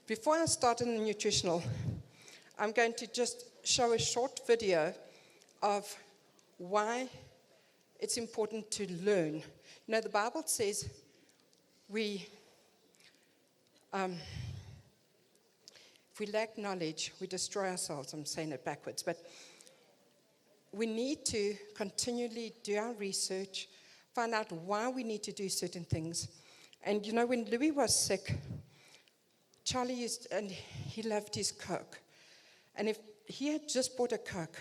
Before I start in the nutritional, I'm going to just show a short video of why it's important to learn. You know, the Bible says if we lack knowledge, we destroy ourselves. I'm saying it backwards, but we need to continually do our research, find out why we need to do certain things. And you know, when Louis was sick, Charlie and he loved his Coke. And if he had just bought a Coke,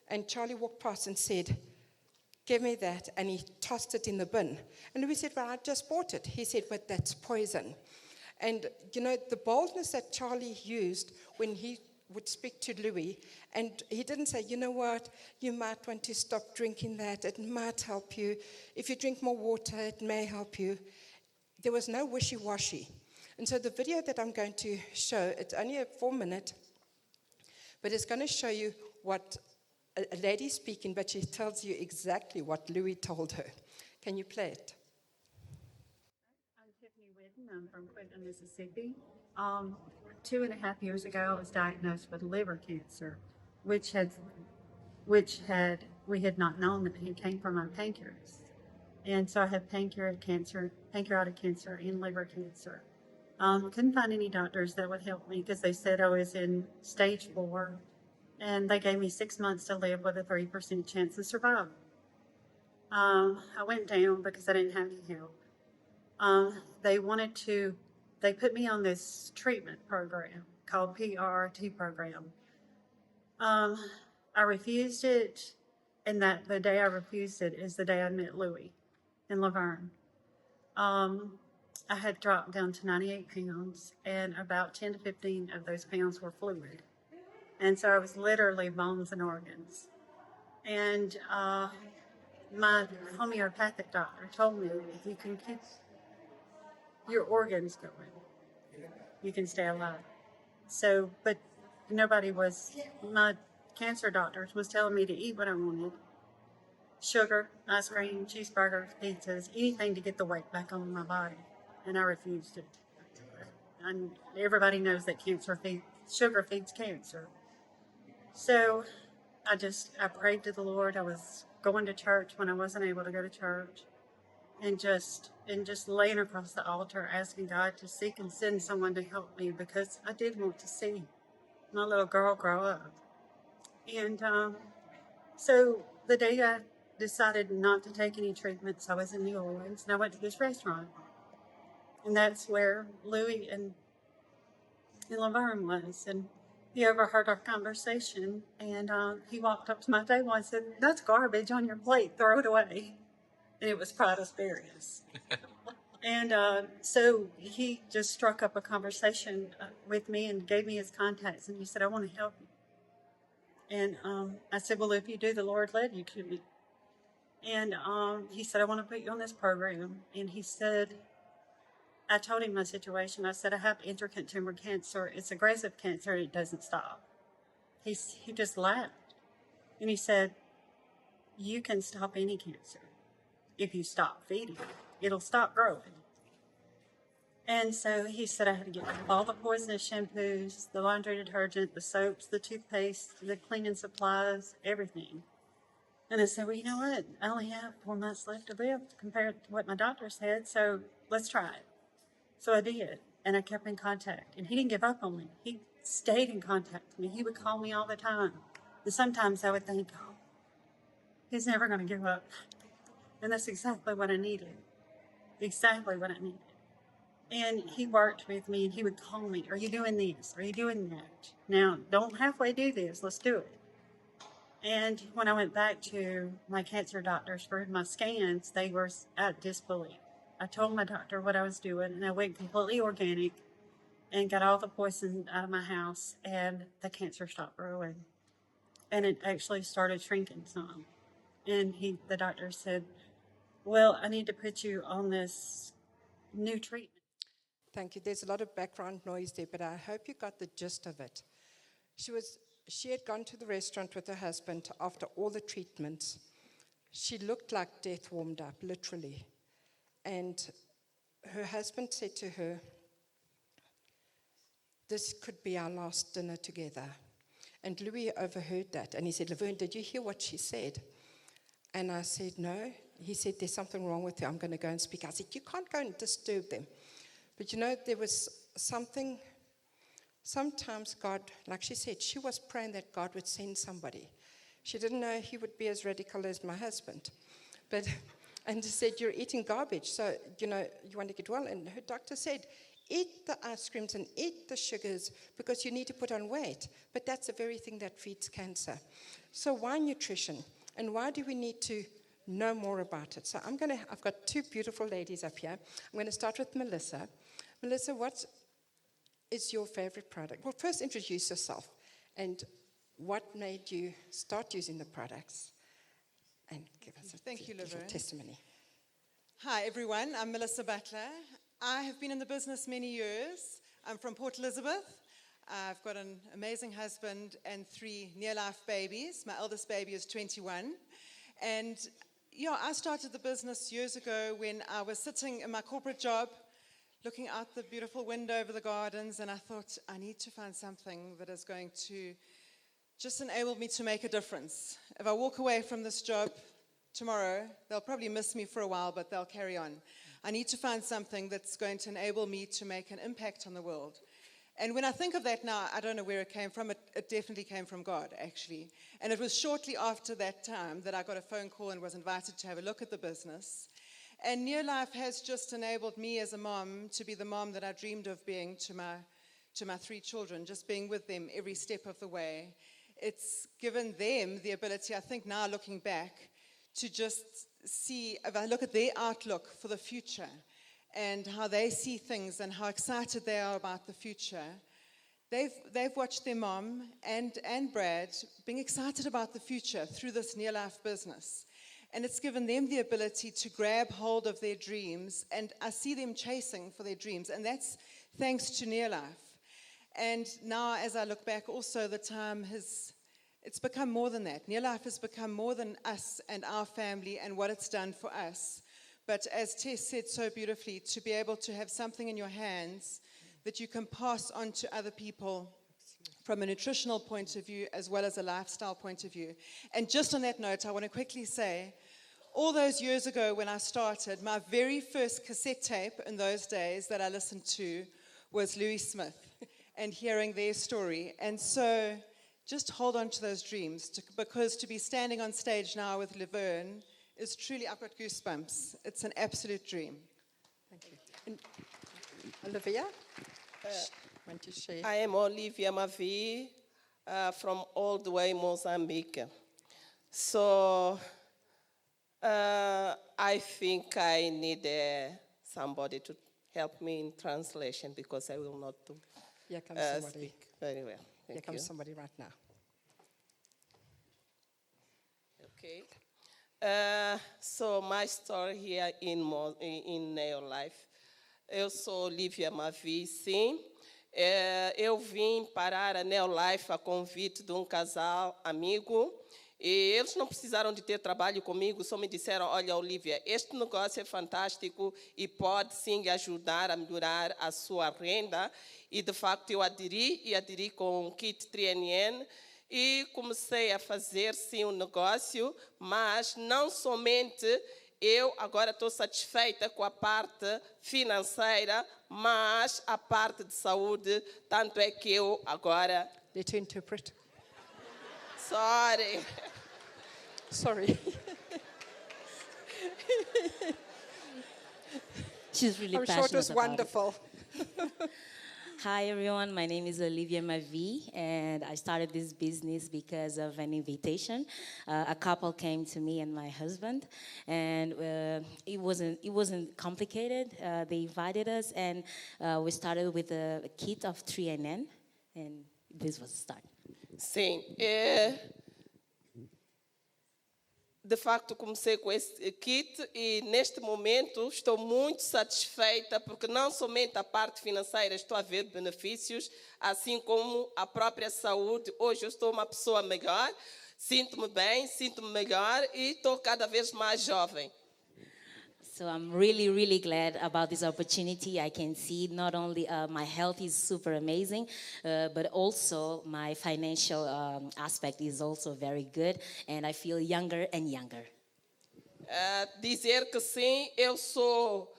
and Charlie walked past and said, "Give me that," and he tossed it in the bin. And Louis said, "Well, I just bought it." He said, "But that's poison." And, you know, the boldness that Charlie used when he would speak to Louis, and he didn't say, "You know what, you might want to stop drinking that. It might help you. If you drink more water, it may help you." There was no wishy-washy. And so the video that I'm going to show, it's only a 4-minute, but it's going to show you what a lady speaking, but she tells you exactly what Louis told her. Can you play it? I'm Tiffany Whitten. I'm from Clinton, Mississippi. 2.5 years ago, I was diagnosed with liver cancer, which we had not known that it came from my pancreas. And so I had pancreatic cancer, and liver cancer. Couldn't find any doctors that would help me because they said I was in stage 4, and they gave me 6 months to live with a 3% chance of survival. I went down because I didn't have any help. They put me on this treatment program called PRRT program. I refused it, and the day I refused it is the day I met Louis in Laverne. I had dropped down to 98 pounds, and about 10 to 15 of those pounds were fluid. And so I was literally bones and organs. And my homeopathic doctor told me, if you can keep your organs going, you can stay alive. So, but my cancer doctors was telling me to eat what I wanted. Sugar, ice cream, cheeseburgers, pizzas, anything to get the weight back on my body. And I refused it. And everybody knows that sugar feeds cancer. So I prayed to the Lord. I was going to church when I wasn't able to go to church. And just laying across the altar, asking God to seek and send someone to help me, because I did want to see my little girl grow up. And so the day I decided not to take any treatments, I was in New Orleans, and I went to this restaurant. And that's where Louis and Laverne was. And he overheard our conversation, and he walked up to my table and said, "That's garbage on your plate, throw it away." And it was fried asparagus. And so he just struck up a conversation with me and gave me his contacts, and he said, "I want to help you." And I said, "Well, if you do, the Lord led you to me." And he said, "I want to put you on this program." And he said, I told him my situation. I said, "I have intricate tumor cancer. It's aggressive cancer, and it doesn't stop." He just laughed. And he said, "You can stop any cancer. If you stop feeding it, it'll stop growing." And so he said I had to get rid of all the poisonous shampoos, the laundry detergent, the soaps, the toothpaste, the cleaning supplies, everything. And I said, "Well, you know what? I only have 4 months left to live compared to what my doctor said, so let's try it." So I did, and I kept in contact. And he didn't give up on me. He stayed in contact with me. He would call me all the time. And sometimes I would think, "Oh, he's never going to give up." And that's exactly what I needed. Exactly what I needed. And he worked with me, and he would call me, "Are you doing this? Are you doing that? Now, don't halfway do this. Let's do it." And when I went back to my cancer doctors for my scans, they were at disbelief. I told my doctor what I was doing, and I went completely organic and got all the poison out of my house, and the cancer stopped growing. And it actually started shrinking some. And the doctor said, "Well, I need to put you on this new treatment." Thank you. There's a lot of background noise there, but I hope you got the gist of it. She had gone to the restaurant with her husband after all the treatments. She looked like death warmed up, literally. And her husband said to her, this could be our last dinner together. And Louis overheard that, and he said, Laverne, did you hear what she said? And I said, no. He said, there's something wrong with her. I'm going to go and speak. I said, you can't go and disturb them. But you know, there was something, sometimes God, like she said, she was praying that God would send somebody. She didn't know he would be as radical as my husband. And she said, you're eating garbage, so, you know, you want to get well. And her doctor said, eat the ice creams and eat the sugars because you need to put on weight. But that's the very thing that feeds cancer. So why nutrition? And why do we need to know more about it? So I've got two beautiful ladies up here. I'm going to start with Melissa. Melissa, what is your favorite product? Well, first introduce yourself and what made you start using the products? And give us Thank you, little Laverne. testimony. Hi, everyone. I'm Melissa Butler. I have been in the business many years. I'm from Port Elizabeth. I've got an amazing husband and 3 near-life babies. My eldest baby is 21. And, yeah, I started the business years ago when I was sitting in my corporate job, looking out the beautiful window over the gardens, and I thought, I need to find something that is going to just enable me to make a difference. If I walk away from this job tomorrow, they'll probably miss me for a while, but they'll carry on. I need to find something that's going to enable me to make an impact on the world. And when I think of that now, I don't know where it came from. It definitely came from God, actually. And it was shortly after that time that I got a phone call and was invited to have a look at the business. And Near Life has just enabled me as a mom to be the mom that I dreamed of being to my 3 children, just being with them every step of the way. It's given them the ability, I think now looking back, to just see, if I look at their outlook for the future and how they see things and how excited they are about the future, they've watched their mom and Brad being excited about the future through this Near Life business. And it's given them the ability to grab hold of their dreams, and I see them chasing for their dreams, and that's thanks to Near Life. And now, as I look back, also the time it's become more than that. Near Life has become more than us and our family and what it's done for us. But as Tess said so beautifully, to be able to have something in your hands that you can pass on to other people from a nutritional point of view as well as a lifestyle point of view. And just on that note, I want to quickly say, all those years ago when I started, my very first cassette tape in those days that I listened to was Louis Smith and hearing their story. And so just hold on to those dreams, because to be standing on stage now with Laverne is truly, I've got goosebumps. It's an absolute dream. Thank you. And Olivia, want to share? I am Olivia Mavi from all the way Mozambique. So I think I need somebody to help me in translation because I will not Here comes somebody. speak very well. Here Thank comes you. somebody right now. Okay. So my story here in Neo Life. Eu sou Olivia Mavi, sim. Eu vim parar a Neo Life a convite de um casal amigo. E eles não precisaram de ter trabalho comigo, só me disseram, olha, Olivia, este negócio é fantástico e pode sim ajudar a melhorar a sua renda. E, de facto, eu aderi com o kit 3NN e comecei a fazer, sim, um negócio, mas não somente eu agora estou satisfeita com a parte financeira, mas a parte de saúde, tanto é que eu agora... Let her interpret. Sorry. Sorry. She's really I'm sure passionate it was about wonderful. it. Hi, everyone. My name is Olivia Mavi, and I started this business because of an invitation. A couple came to me and my husband, and it wasn't complicated. They invited us, and we started with a kit of 3NN, and this was the start. Sim, de facto comecei com esse kit e neste momento estou muito satisfeita porque não somente a parte financeira estou a ver benefícios, assim como a própria saúde. Hoje eu estou uma pessoa melhor, sinto-me bem, sinto-me melhor e estou cada vez mais jovem. So I'm really, really glad about this opportunity. I can see not only my health is super amazing, but also my financial aspect is also very good, and I feel younger and younger. Dizer que sim, eu sou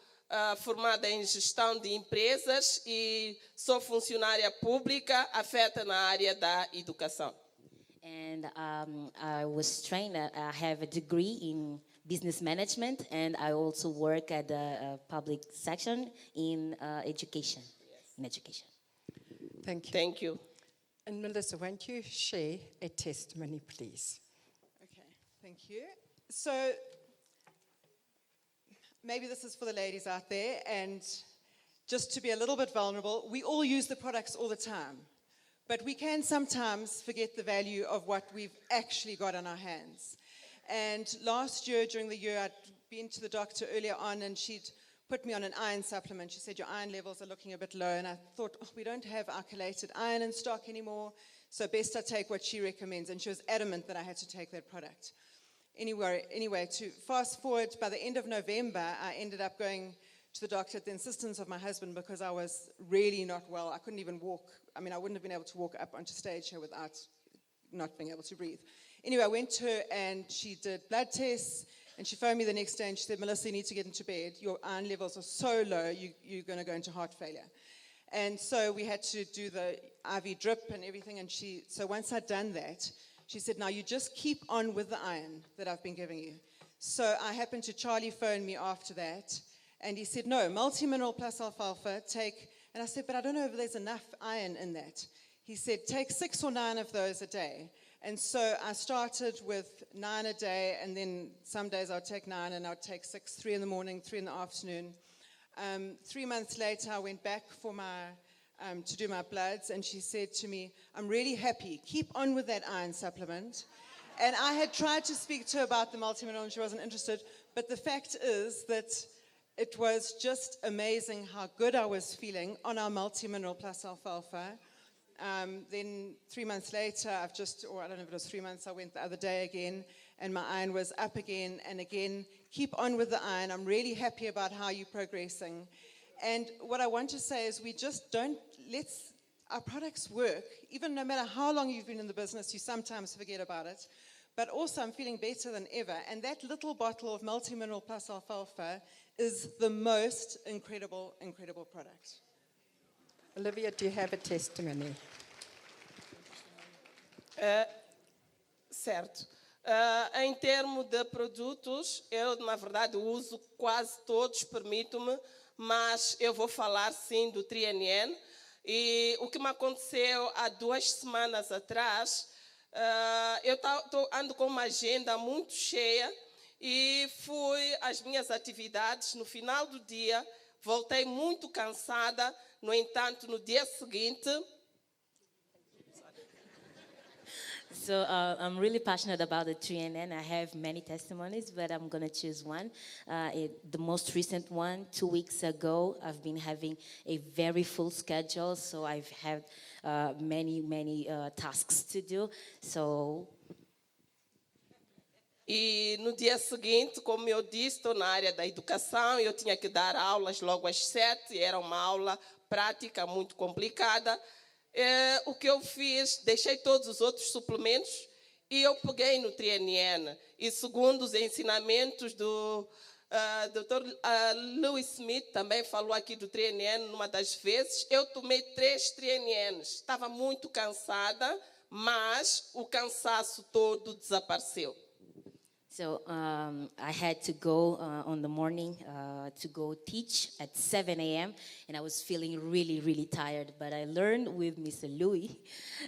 formada em gestão de empresas e sou funcionária pública, afeta na área da educação. And I was trained, I have a degree in business management, and I also work at the public section in education. In education. Thank you. Thank you. And Melissa, won't you share a testimony, please? Okay, thank you. So maybe this is for the ladies out there, and just to be a little bit vulnerable, we all use the products all the time, but we can sometimes forget the value of what we've actually got on our hands. And last year, during the year, I'd been to the doctor earlier on, and she'd put me on an iron supplement. She said, your iron levels are looking a bit low, and I thought, oh, we don't have alkylated iron in stock anymore, so best I take what she recommends, and she was adamant that I had to take that product. Anyway, to fast forward, by the end of November, I ended up going to the doctor at the insistence of my husband because I was really not well. I couldn't even walk. I mean, I wouldn't have been able to walk up onto stage here without not being able to breathe. Anyway, I went to her and she did blood tests, and she phoned me the next day and she said, Melissa, you need to get into bed. Your iron levels are so low, you're going to go into heart failure. And so we had to do the IV drip and everything. And so once I'd done that, she said, now you just keep on with the iron that I've been giving you. So I happened to, Charlie phoned me after that, and he said, no, multi-mineral plus alfalfa, and I said, but I don't know if there's enough iron in that. He said, take 6 or 9 of those a day. And so I started with 9 a day, and then some days I'd take 9 and I'd take 6, 3 in the morning, 3 in the afternoon. 3 months later, I went back for to do my bloods, and she said to me, I'm really happy, keep on with that iron supplement. And I had tried to speak to her about the multi-mineral, and she wasn't interested, but the fact is that it was just amazing how good I was feeling on our multi-mineral plus alfalfa. Then 3 months later, I don't know if it was 3 months, I went the other day again, and my iron was up again and again. Keep on with the iron. I'm really happy about how you're progressing. And what I want to say is we just our products work. Even no matter how long you've been in the business, you sometimes forget about it. But also I'm feeling better than ever. And that little bottle of multi-mineral plus alfalfa is the most incredible, incredible product. Olivia, do you have a testimony? Certo. Em termos de produtos, eu, na verdade, uso quase todos, permito-me, mas eu vou falar, sim, do TriNN. E o que me aconteceu há 2 semanas atrás, eu ando com uma agenda muito cheia e fui às minhas atividades. No final do dia, voltei muito cansada. No entanto, no dia seguinte... So I'm really passionate about the TriNN. I have many testimonies, but I'm going to choose one. The most recent one, 2 weeks ago, I've been having a very full schedule, so I've had many tasks to do. So... E no dia seguinte, como eu disse, estou na área da educação, eu tinha que dar aulas logo às 7, era uma aula prática muito complicada. O que eu fiz, deixei todos os outros suplementos e eu peguei no TriNN. E segundo os ensinamentos do Dr. Lewis Smith, também falou aqui do TriNN numa das vezes, eu tomei 3 TriNNs. Estava muito cansada, mas o cansaço todo desapareceu. So I had to go on the morning to go teach at 7 a.m. and I was feeling really tired. But I learned with Mr. Louis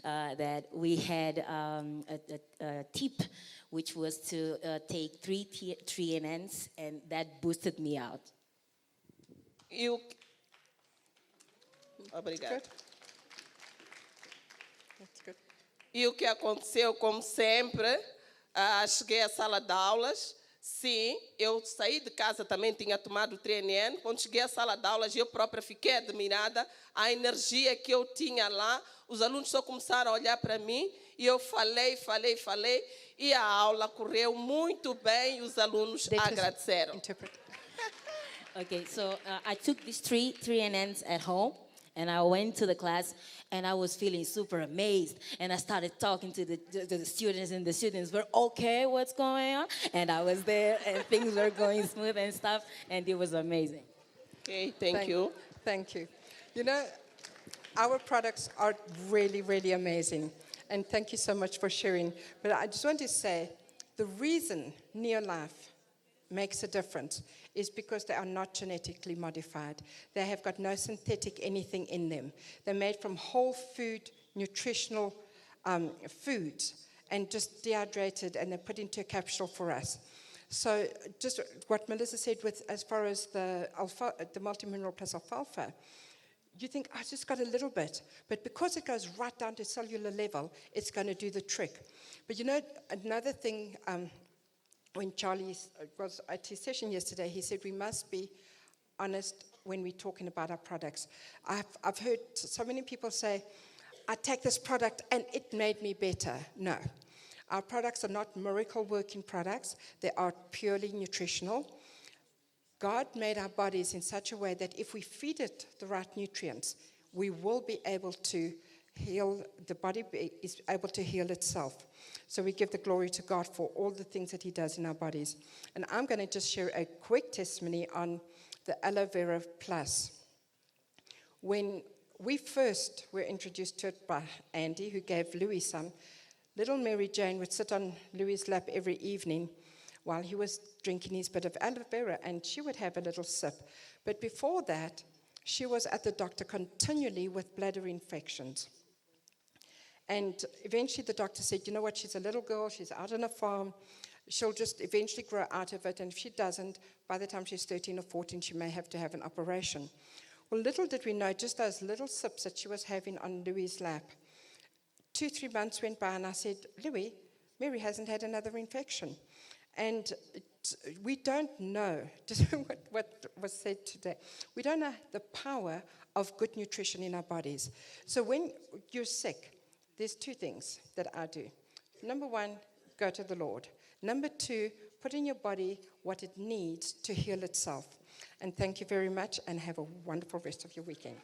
that we had a tip, which was to take 3 TriNNs, and that boosted me out. Obrigada. Good. That's good. E o que aconteceu, como sempre... cheguei à sala de aulas, sim, eu saí de casa, também tinha tomado o TriNN. Quando cheguei à sala de aulas, eu própria fiquei admirada, a energia que eu tinha lá. Os alunos só começaram a olhar para mim e eu falei, e a aula correu muito bem e os alunos agradeceram. Interpret. Okay, so I took these three NNs at home, and I went to the class, and I was feeling super amazed. And I started talking to the students, and the students were, okay, what's going on? And I was there, and things were going smooth and stuff, and it was amazing. Okay, thank you. Thank you. You know, our products are really, really amazing. And thank you so much for sharing. But I just want to say, the reason Neolife makes a difference is because they are not genetically modified. They have got no synthetic anything in them. They're made from whole food, nutritional foods, and just dehydrated, and they're put into a capsule for us. So just what Melissa said with as far as the multimineral plus alfalfa, you think, I just got a little bit. But because it goes right down to cellular level, it's going to do the trick. But you know, another thing, when Charlie was at his session yesterday, he said we must be honest when we're talking about our products. I've heard so many people say, I take this product and it made me better. No. Our products are not miracle working products. They are purely nutritional. God made our bodies in such a way that if we feed it the right nutrients, we will be able to heal, the body is able to heal itself. So we give the glory to God for all the things that he does in our bodies. And I'm going to just share a quick testimony on the Aloe Vera Plus. When we first were introduced to it by Andy, who gave Louis some, little Mary Jane would sit on Louis' lap every evening while he was drinking his bit of aloe vera, and she would have a little sip. But before that, she was at the doctor continually with bladder infections. And eventually the doctor said, you know what, she's a little girl, she's out on a farm, she'll just eventually grow out of it, and if she doesn't, by the time she's 13 or 14, she may have to have an operation. Well, little did we know, just those little sips that she was having on Louis' lap. 2-3 months went by, and I said, Louis, Mary hasn't had another infection. And we don't know, just what was said today, we don't know the power of good nutrition in our bodies. So when you're sick, there's 2 things that I do. Number 1, go to the Lord. Number 2, put in your body what it needs to heal itself. And thank you very much, and have a wonderful rest of your weekend.